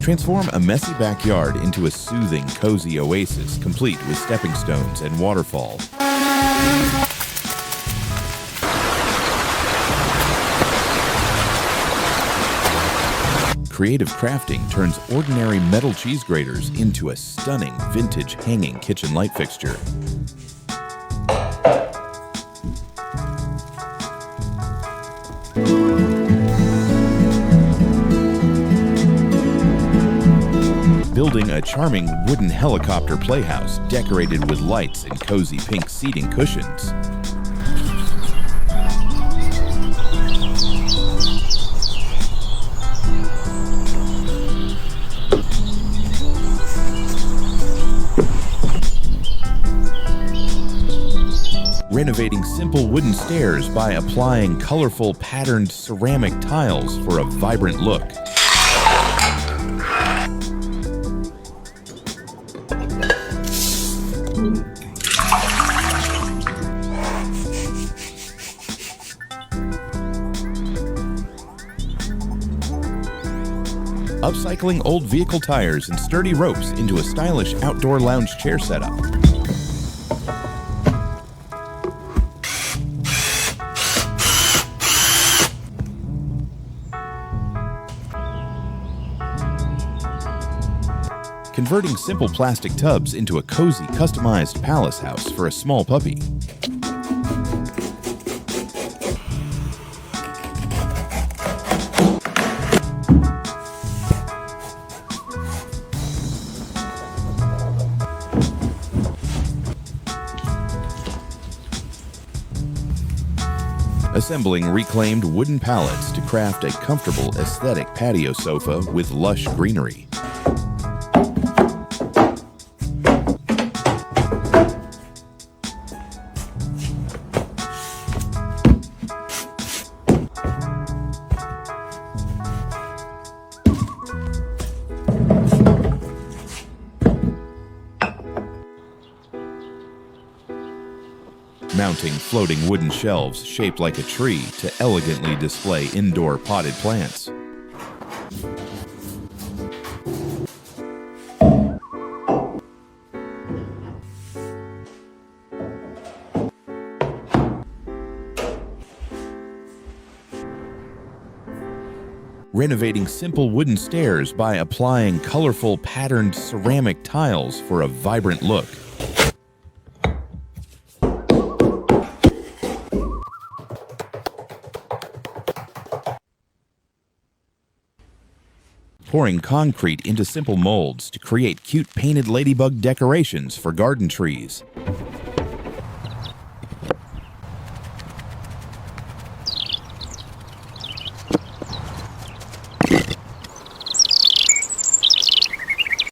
Transform a messy backyard into a soothing, cozy oasis, complete with stepping stones and waterfall. Creative crafting turns ordinary metal cheese graters into a stunning vintage hanging kitchen light fixture. Building a charming wooden helicopter playhouse decorated with lights and cozy pink seating cushions. Renovating simple wooden stairs by applying colorful patterned ceramic tiles for a vibrant look. Upcycling old vehicle tires and sturdy ropes into a stylish outdoor lounge chair setup. Converting simple plastic tubs into a cozy, customized palace house for a small puppy. Assembling reclaimed wooden pallets to craft a comfortable, aesthetic patio sofa with lush greenery. Mounting floating wooden shelves shaped like a tree to elegantly display indoor potted plants. Renovating simple wooden stairs by applying colorful patterned ceramic tiles for a vibrant look. Pouring concrete into simple molds to create cute painted ladybug decorations for garden trees.